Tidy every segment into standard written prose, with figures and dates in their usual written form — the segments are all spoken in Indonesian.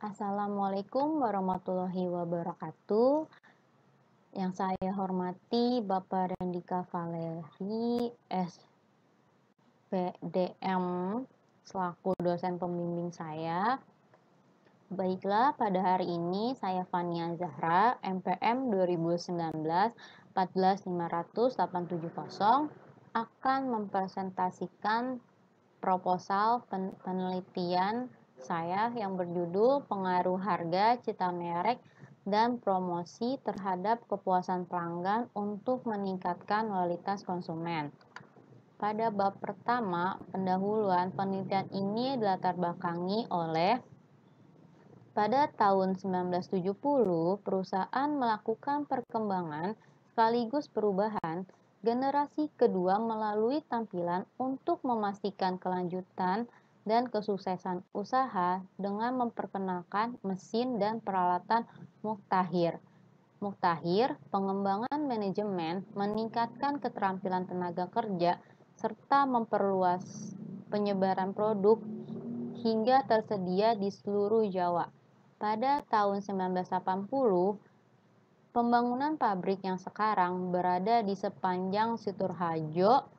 Assalamualaikum warahmatullahi wabarakatuh. Yang saya hormati Bapak Rendika Valeri, SPDM, selaku dosen pembimbing saya. Baiklah, pada hari ini saya Fania Zahra, MPM 2019-14570, akan mempresentasikan proposal penelitian saya yang berjudul Pengaruh Harga, Cita Merek, dan Promosi terhadap Kepuasan Pelanggan untuk Meningkatkan Loyalitas Konsumen. Pada bab pertama, pendahuluan, penelitian ini dilatar belakangi oleh pada tahun 1970, perusahaan melakukan perkembangan sekaligus perubahan generasi kedua melalui tampilan untuk memastikan kelanjutan dan kesuksesan usaha dengan memperkenalkan mesin dan peralatan muktahir. Pengembangan manajemen, meningkatkan keterampilan tenaga kerja, serta memperluas penyebaran produk hingga tersedia di seluruh Jawa. Pada tahun 1980, pembangunan pabrik yang sekarang berada di sepanjang Siturharjo,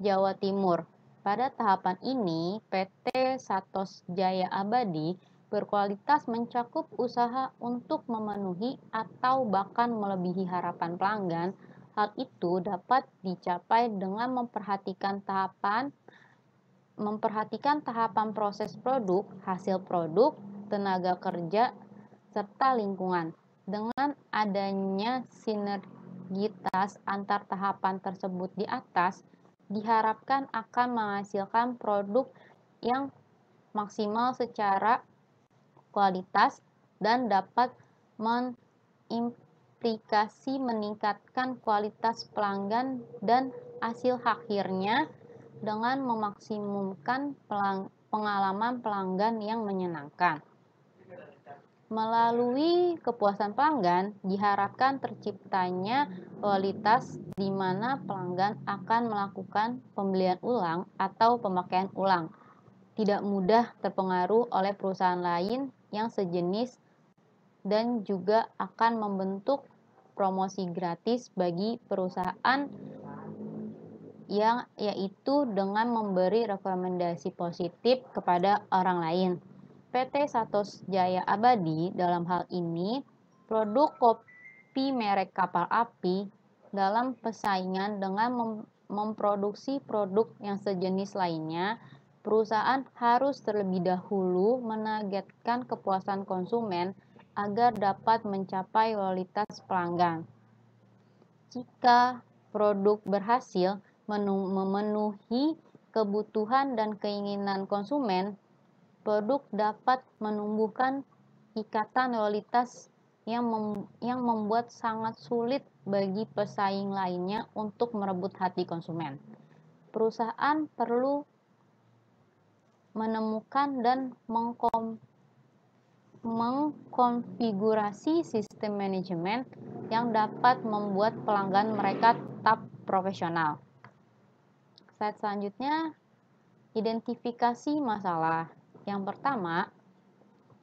Jawa Timur. Pada tahapan ini, PT Satos Jaya Abadi berkualitas mencakup usaha untuk memenuhi atau bahkan melebihi harapan pelanggan. Hal itu dapat dicapai dengan memperhatikan tahapan proses produk, hasil produk, tenaga kerja, serta lingkungan. Dengan adanya sinergitas antar tahapan tersebut di atas, diharapkan akan menghasilkan produk yang maksimal secara kualitas dan dapat mengimplikasi meningkatkan kualitas pelanggan dan hasil akhirnya dengan memaksimumkan pengalaman pelanggan yang menyenangkan. Melalui kepuasan pelanggan, diharapkan terciptanya loyalitas di mana pelanggan akan melakukan pembelian ulang atau pemakaian ulang, tidak mudah terpengaruh oleh perusahaan lain yang sejenis, dan juga akan membentuk promosi gratis bagi perusahaan yang yaitu dengan memberi rekomendasi positif kepada orang lain. PT Satos Jaya Abadi dalam hal ini produk kopi merek kapal api dalam persaingan dengan memproduksi produk yang sejenis lainnya. Perusahaan harus terlebih dahulu menargetkan kepuasan konsumen agar dapat mencapai loyalitas pelanggan. Jika produk berhasil memenuhi kebutuhan dan keinginan konsumen, produk dapat menumbuhkan ikatan loyalitas yang membuat sangat sulit bagi pesaing lainnya untuk merebut hati konsumen. Perusahaan perlu menemukan dan mengkonfigurasi sistem manajemen yang dapat membuat pelanggan mereka tetap profesional. Slide selanjutnya, identifikasi masalah. Yang pertama,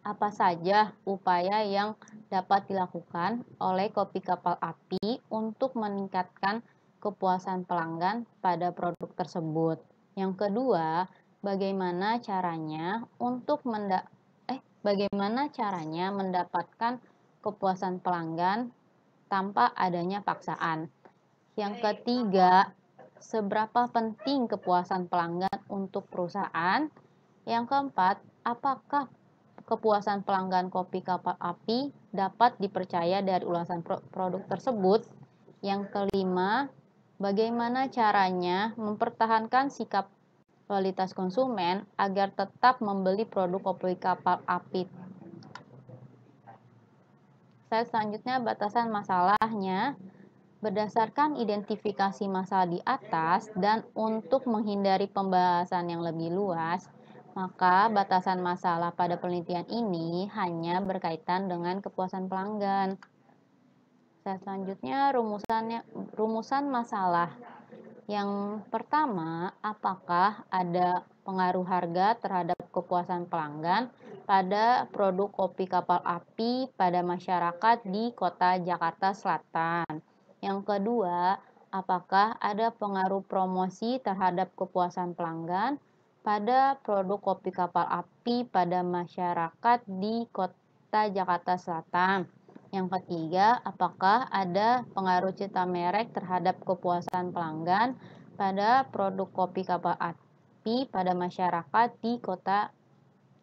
apa saja upaya yang dapat dilakukan oleh kopi kapal api untuk meningkatkan kepuasan pelanggan pada produk tersebut. Yang kedua, bagaimana caranya mendapatkan kepuasan pelanggan tanpa adanya paksaan. Yang ketiga, seberapa penting kepuasan pelanggan untuk perusahaan. Yang keempat, apakah kepuasan pelanggan kopi kapal api dapat dipercaya dari ulasan produk tersebut. Yang kelima, bagaimana caranya mempertahankan sikap loyalitas konsumen agar tetap membeli produk kopi kapal api. Saya selanjutnya batasan masalahnya. Berdasarkan identifikasi masalah di atas dan untuk menghindari pembahasan yang lebih luas, maka batasan masalah pada penelitian ini hanya berkaitan dengan kepuasan pelanggan. Selanjutnya rumusan masalah. Yang pertama, apakah ada pengaruh harga terhadap kepuasan pelanggan? pada produk kopi kapal api pada masyarakat di Kota Jakarta Selatan? Yang kedua, apakah ada pengaruh promosi terhadap kepuasan pelanggan pada produk kopi kapal api pada masyarakat di Kota Jakarta Selatan? Yang ketiga, apakah ada pengaruh citra merek terhadap kepuasan pelanggan pada produk kopi kapal api pada masyarakat di Kota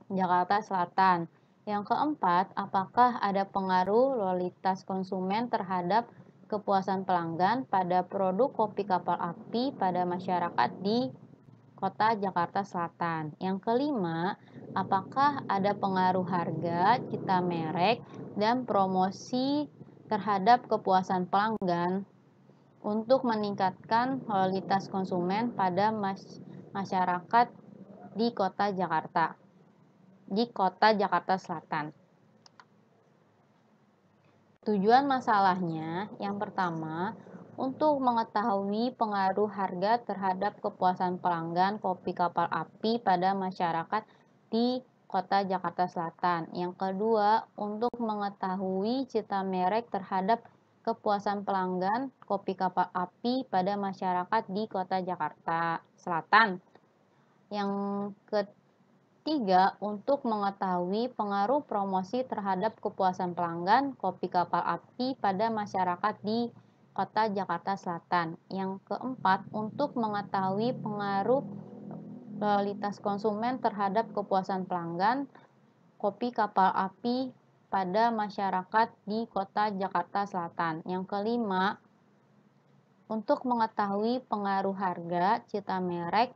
Jakarta Selatan? Yang keempat, apakah ada pengaruh loyalitas konsumen terhadap kepuasan pelanggan pada produk kopi kapal api pada masyarakat di Kota Jakarta Selatan? Yang kelima, apakah ada pengaruh harga, citra merek, dan promosi terhadap kepuasan pelanggan untuk meningkatkan loyalitas konsumen pada masyarakat di Kota Jakarta Selatan? Tujuan masalahnya, yang pertama, untuk mengetahui pengaruh harga terhadap kepuasan pelanggan kopi kapal api pada masyarakat di Kota Jakarta Selatan. Yang kedua, untuk mengetahui citra merek terhadap kepuasan pelanggan kopi kapal api pada masyarakat di Kota Jakarta Selatan. Yang ketiga, untuk mengetahui pengaruh promosi terhadap kepuasan pelanggan kopi kapal api pada masyarakat di Kota Jakarta Selatan. Yang keempat, untuk mengetahui pengaruh loyalitas konsumen terhadap kepuasan pelanggan kopi kapal api pada masyarakat di Kota Jakarta Selatan. Yang kelima, untuk mengetahui pengaruh harga, citra merek,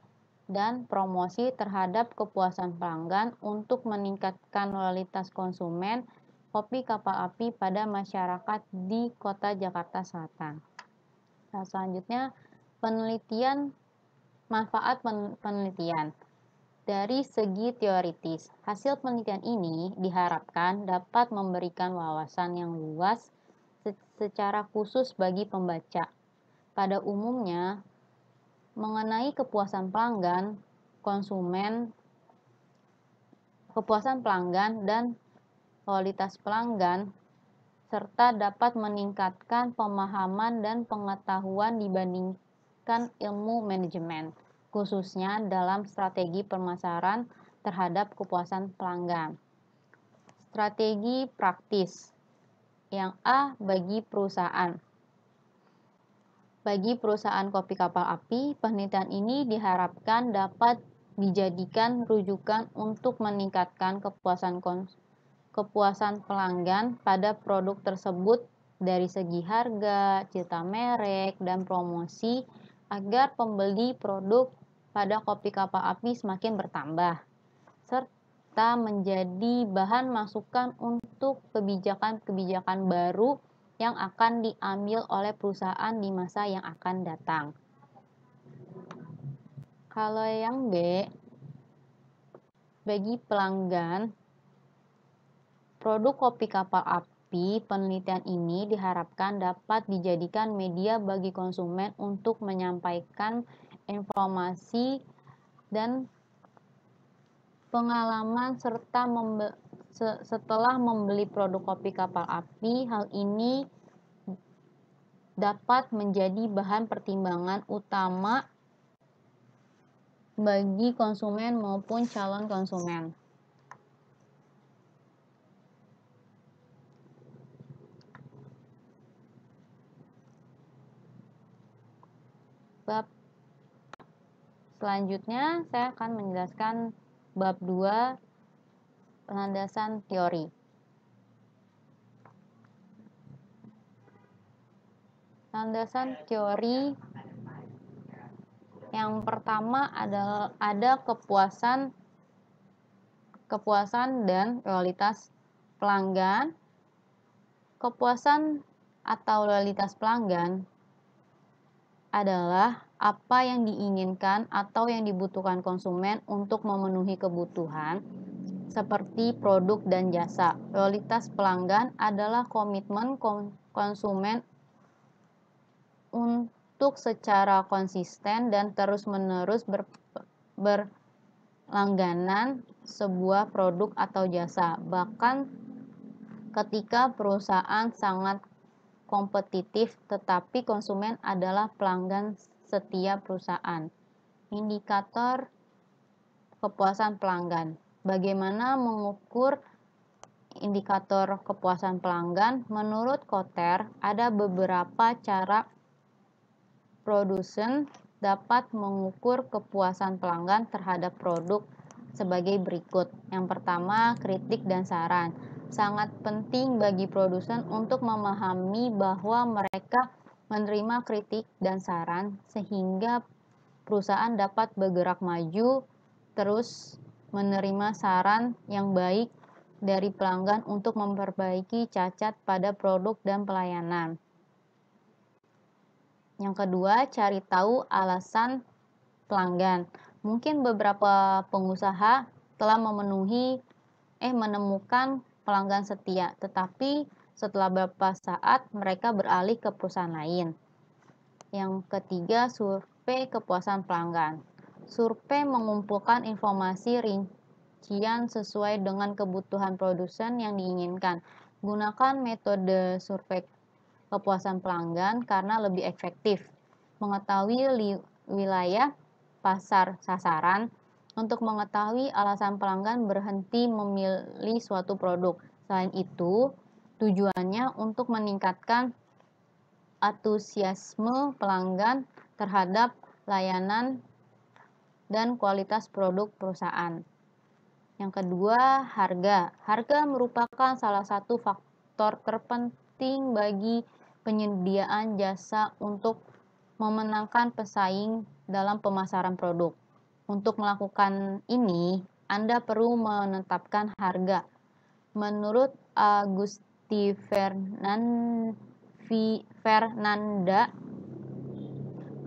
dan promosi terhadap kepuasan pelanggan untuk meningkatkan loyalitas konsumen kopi kapal api pada masyarakat di Kota Jakarta Selatan. Nah, selanjutnya, manfaat penelitian. Dari segi teoritis, hasil penelitian ini diharapkan dapat memberikan wawasan yang luas secara khusus bagi pembaca. Pada umumnya, mengenai kepuasan pelanggan dan loyalitas pelanggan, serta dapat meningkatkan pemahaman dan pengetahuan dibandingkan ilmu manajemen, khususnya dalam strategi pemasaran terhadap kepuasan pelanggan. Strategi praktis. Yang A, bagi perusahaan. Bagi perusahaan kopi kapal api, penelitian ini diharapkan dapat dijadikan rujukan untuk meningkatkan kepuasan pelanggan pada produk tersebut dari segi harga, citra merek, dan promosi agar pembeli produk pada kopi kapal api semakin bertambah, serta menjadi bahan masukan untuk kebijakan-kebijakan baru yang akan diambil oleh perusahaan di masa yang akan datang. Kalau yang B, bagi pelanggan produk kopi kapal api, penelitian ini diharapkan dapat dijadikan media bagi konsumen untuk menyampaikan informasi dan pengalaman serta setelah membeli produk kopi kapal api. Hal ini dapat menjadi bahan pertimbangan utama bagi konsumen maupun calon konsumen. Bab selanjutnya saya akan menjelaskan bab 2, landasan teori. Landasan teori yang pertama adalah ada kepuasan dan loyalitas pelanggan. Kepuasan atau loyalitas pelanggan adalah apa yang diinginkan atau yang dibutuhkan konsumen untuk memenuhi kebutuhan seperti produk dan jasa. Loyalitas pelanggan adalah komitmen konsumen untuk secara konsisten dan terus-menerus langganan sebuah produk atau jasa. Bahkan ketika perusahaan sangat kompetitif, tetapi konsumen adalah pelanggan setia perusahaan. Indikator kepuasan pelanggan. Bagaimana mengukur indikator kepuasan pelanggan? Menurut Kotler, ada beberapa cara produsen dapat mengukur kepuasan pelanggan terhadap produk sebagai berikut. Yang pertama, kritik dan saran. Sangat penting bagi produsen untuk memahami bahwa mereka menerima kritik dan saran sehingga perusahaan dapat bergerak maju, terus menerima saran yang baik dari pelanggan untuk memperbaiki cacat pada produk dan pelayanan. Yang kedua, cari tahu alasan pelanggan. Mungkin beberapa pengusaha telah menemukan pelanggan setia, tetapi setelah beberapa saat mereka beralih ke perusahaan lain. Yang ketiga, survei kepuasan pelanggan. Survei mengumpulkan informasi rincian sesuai dengan kebutuhan produsen yang diinginkan. Gunakan metode survei kepuasan pelanggan karena lebih efektif mengetahui wilayah pasar sasaran untuk mengetahui alasan pelanggan berhenti memilih suatu produk. Selain itu, tujuannya untuk meningkatkan antusiasme pelanggan terhadap layanan dan kualitas produk perusahaan. Yang kedua, harga. Harga merupakan salah satu faktor terpenting bagi penyediaan jasa untuk memenangkan pesaing dalam pemasaran produk. Untuk melakukan ini, Anda perlu menetapkan harga. Menurut Agusti Fernanda,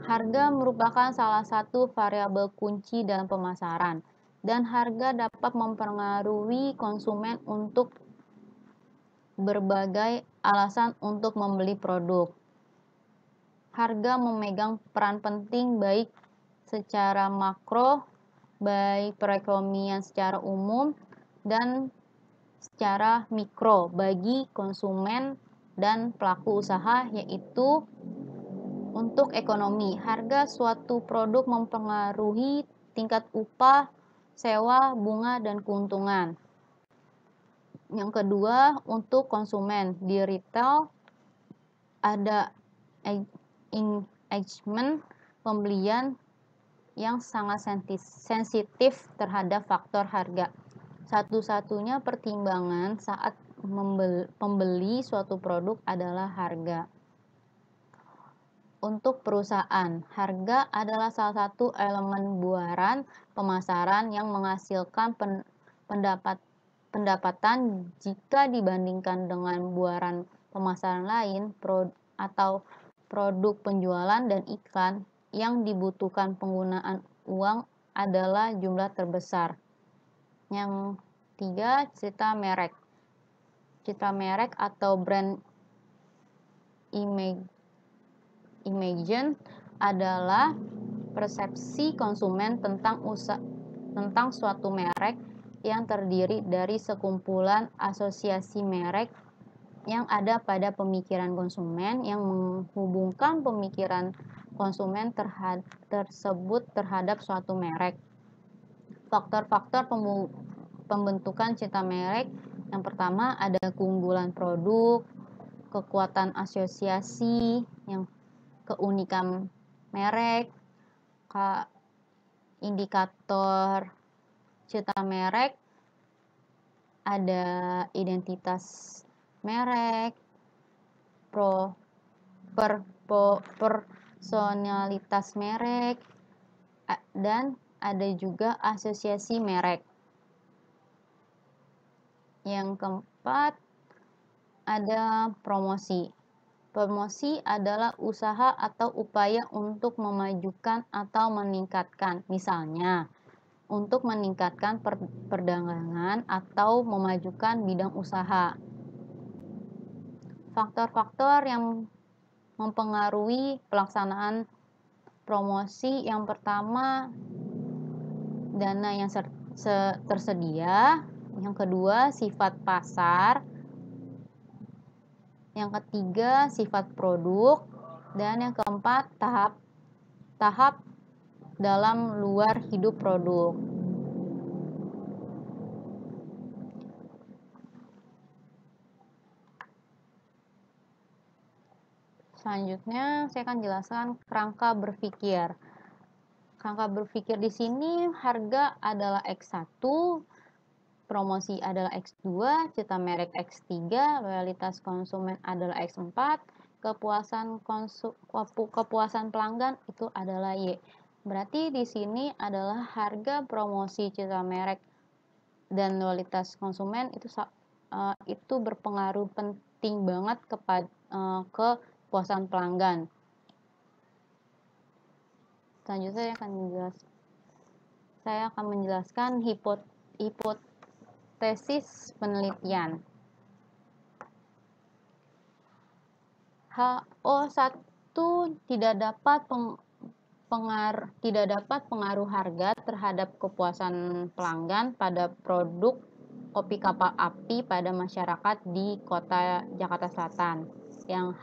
harga merupakan salah satu variabel kunci dalam pemasaran, dan harga dapat mempengaruhi konsumen untuk berbagai alasan untuk membeli produk. Harga memegang peran penting baik secara makro, baik perekonomian secara umum, dan secara mikro bagi konsumen dan pelaku usaha, yaitu untuk ekonomi. Harga suatu produk mempengaruhi tingkat upah, sewa, bunga, dan keuntungan. Yang kedua, untuk konsumen. Di retail ada engagement pembelian yang sangat sensitif terhadap faktor harga. Satu-satunya pertimbangan saat pembeli suatu produk adalah harga. Untuk perusahaan, harga adalah salah satu elemen buaran pemasaran yang menghasilkan pendapatan jika dibandingkan dengan buaran pemasaran lain atau produk penjualan dan iklan. Yang dibutuhkan penggunaan uang adalah jumlah terbesar. Yang tiga, citra merek. Citra merek atau brand image adalah persepsi konsumen tentang suatu merek yang terdiri dari sekumpulan asosiasi merek yang ada pada pemikiran konsumen yang menghubungkan pemikiran konsumen tersebut terhadap suatu merek. Faktor-faktor pembentukan citra merek. Yang pertama ada keunggulan produk, kekuatan asosiasi, yang keunikan merek, indikator citra merek, ada identitas merek, personalitas merek, dan ada juga asosiasi merek. Yang keempat, ada promosi. Promosi adalah usaha atau upaya untuk memajukan atau meningkatkan, misalnya, untuk meningkatkan perdagangan atau memajukan bidang usaha. Faktor-faktor yang mempengaruhi pelaksanaan promosi, yang pertama dana yang tersedia. Yang kedua, sifat pasar. Yang ketiga, sifat produk. Dan yang keempat, tahap dalam luar hidup produk. Selanjutnya, saya akan jelaskan kerangka berpikir. Kerangka berpikir di sini harga adalah X1, promosi adalah X2, cita merek X3, loyalitas konsumen adalah X4, kepuasan pelanggan itu adalah Y. Berarti di sini adalah harga, promosi, cita merek, dan loyalitas konsumen itu berpengaruh penting banget kepada kepuasan pelanggan. Selanjutnya saya akan menjelaskan hipotesis penelitian. HO1 tidak dapat pengaruh harga terhadap kepuasan pelanggan pada produk kopi kapal api pada masyarakat di Kota Jakarta Selatan. Yang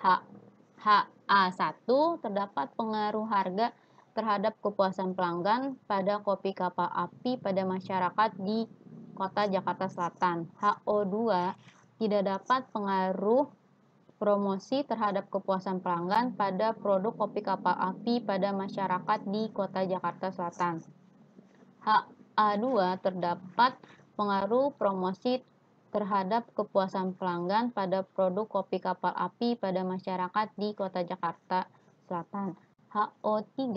HA1 terdapat pengaruh harga terhadap kepuasan pelanggan pada kopi kapal api pada masyarakat di Kota Jakarta Selatan. HO2 tidak dapat pengaruh promosi terhadap kepuasan pelanggan pada produk kopi kapal api pada masyarakat di Kota Jakarta Selatan. HA2 terdapat pengaruh promosi terhadap kepuasan pelanggan pada produk kopi kapal api pada masyarakat di Kota Jakarta Selatan. HO3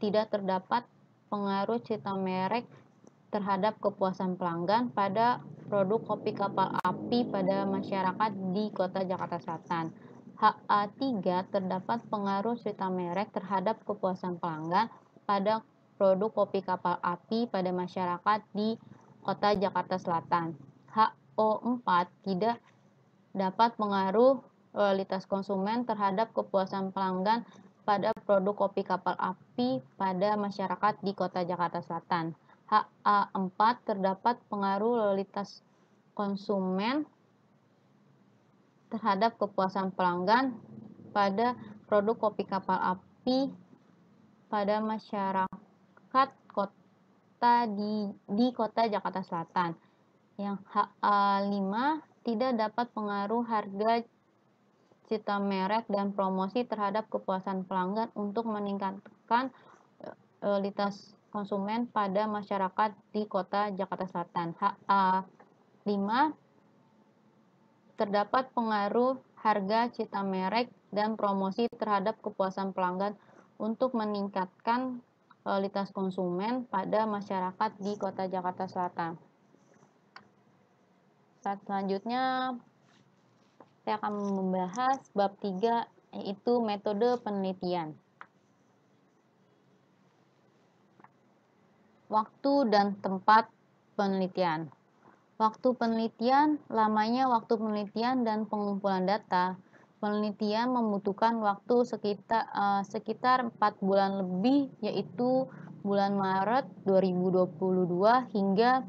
tidak terdapat pengaruh cita merek terhadap kepuasan pelanggan pada produk kopi kapal api pada masyarakat di Kota Jakarta Selatan. HA3 terdapat pengaruh cita merek terhadap kepuasan pelanggan pada produk kopi kapal api pada masyarakat di Kota Jakarta Selatan. HO4 tidak dapat pengaruh loyalitas konsumen terhadap kepuasan pelanggan pada produk kopi kapal api pada masyarakat di Kota Jakarta Selatan. HA4 terdapat pengaruh loyalitas konsumen terhadap kepuasan pelanggan pada produk kopi kapal api pada masyarakat di Kota Jakarta Selatan. Yang HA5 tidak dapat pengaruh harga, cita merek, dan promosi terhadap kepuasan pelanggan untuk meningkatkan loyalitas konsumen pada masyarakat di Kota Jakarta Selatan. HA5 terdapat pengaruh harga, cita merek, dan promosi terhadap kepuasan pelanggan untuk meningkatkan loyalitas konsumen pada masyarakat di Kota Jakarta Selatan. Selanjutnya saya akan membahas bab 3, yaitu metode penelitian. Waktu dan tempat penelitian. Waktu penelitian, lamanya waktu penelitian dan pengumpulan data. Penelitian membutuhkan waktu sekitar 4 bulan lebih, yaitu bulan Maret 2022 hingga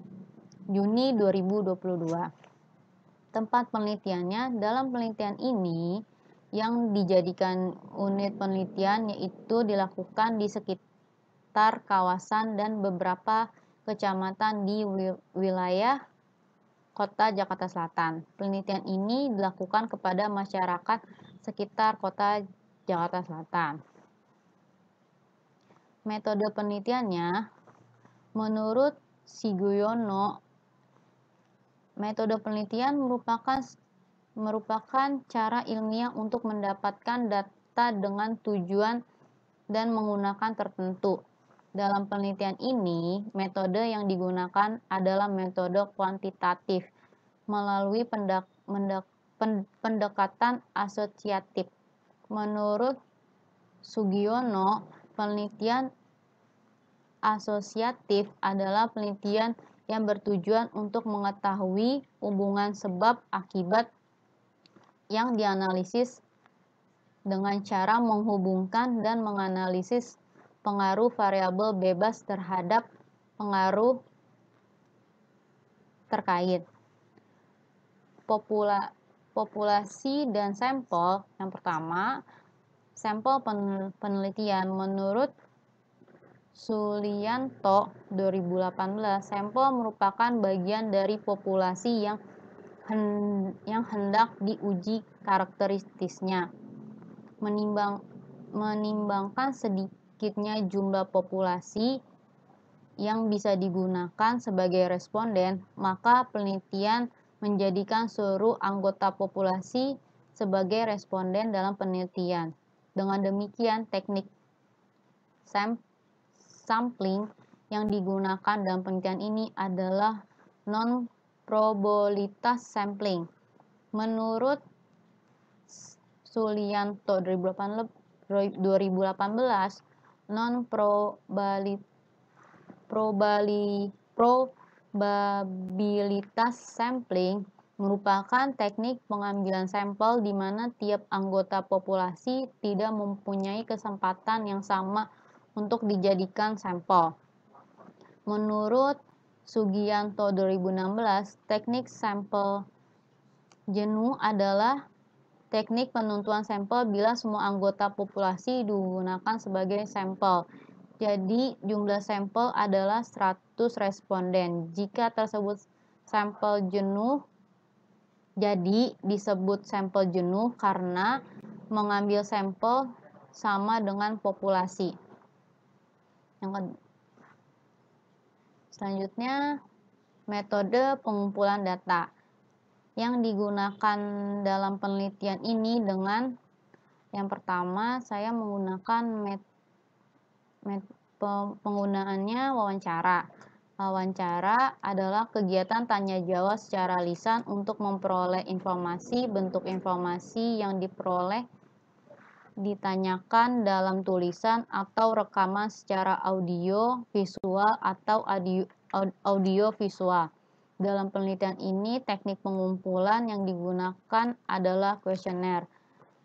Juni 2022. Tempat penelitiannya, dalam penelitian ini yang dijadikan unit penelitian yaitu dilakukan di sekitar kawasan dan beberapa kecamatan di wilayah Kota Jakarta Selatan. Penelitian ini dilakukan kepada masyarakat sekitar Kota Jakarta Selatan. Metode penelitiannya, menurut Sugiyono, metode penelitian merupakan cara ilmiah untuk mendapatkan data dengan tujuan dan menggunakan tertentu. Dalam penelitian ini, metode yang digunakan adalah metode kuantitatif melalui pendekatan asosiatif. Menurut Sugiyono, penelitian asosiatif adalah penelitian yang bertujuan untuk mengetahui hubungan sebab akibat yang dianalisis dengan cara menghubungkan dan menganalisis pengaruh variabel bebas terhadap pengaruh terkait. Populasi dan sampel. Yang pertama, sampel penelitian. Menurut Sulianto 2018, sampel merupakan bagian dari populasi yang hendak diuji karakteristiknya. Menimbangkan sedikitnya jumlah populasi yang bisa digunakan sebagai responden, maka penelitian menjadikan seluruh anggota populasi sebagai responden dalam penelitian. Dengan demikian, teknik sampling yang digunakan dalam penelitian ini adalah non-probabilitas sampling. Menurut Sulianto 2018, probabilitas sampling merupakan teknik pengambilan sampel di mana tiap anggota populasi tidak mempunyai kesempatan yang sama untuk dijadikan sampel. Menurut Sugianto 2016, teknik sampel jenuh adalah teknik penentuan sampel bila semua anggota populasi digunakan sebagai sampel. Jadi, jumlah sampel adalah 100 responden. Jika tersebut sampel jenuh, jadi disebut sampel jenuh karena mengambil sampel sama dengan populasi. Selanjutnya, metode pengumpulan data. Yang digunakan dalam penelitian ini dengan yang pertama, saya menggunakan penggunaannya wawancara. Wawancara adalah kegiatan tanya jawab secara lisan untuk memperoleh informasi. Bentuk informasi yang diperoleh ditanyakan dalam tulisan atau rekaman secara audio, visual, atau audio visual. Dalam penelitian ini, teknik pengumpulan yang digunakan adalah kuesioner.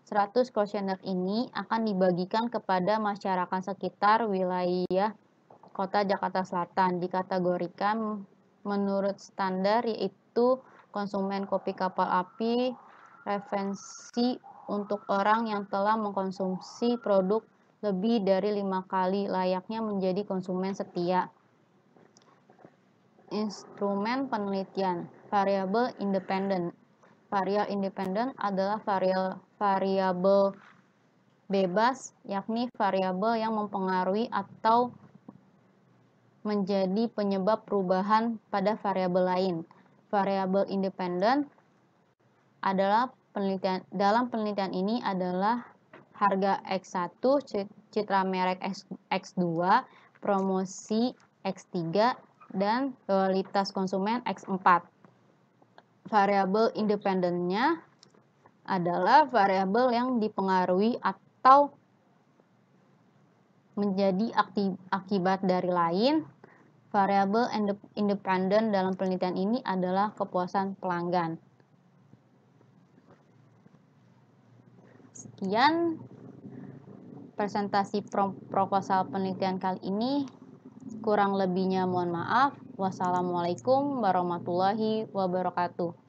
100 kuesioner ini akan dibagikan kepada masyarakat sekitar wilayah Kota Jakarta Selatan. Dikategorikan menurut standar, yaitu konsumen kopi kapal api, referensi untuk orang yang telah mengkonsumsi produk lebih dari 5 kali, layaknya menjadi konsumen setia. Instrumen penelitian. Variabel independen. Variabel independen adalah variabel bebas, yakni variabel yang mempengaruhi atau menjadi penyebab perubahan pada variabel lain. Variabel independen adalah dalam penelitian ini adalah harga X1, citra merek X2, promosi X3, dan loyalitas konsumen X4. Variabel independennya adalah variabel yang dipengaruhi atau menjadi akibat dari lain. Variabel independen dalam penelitian ini adalah kepuasan pelanggan. Sekian presentasi proposal penelitian kali ini. Kurang lebihnya mohon maaf. Wassalamualaikum warahmatullahi wabarakatuh.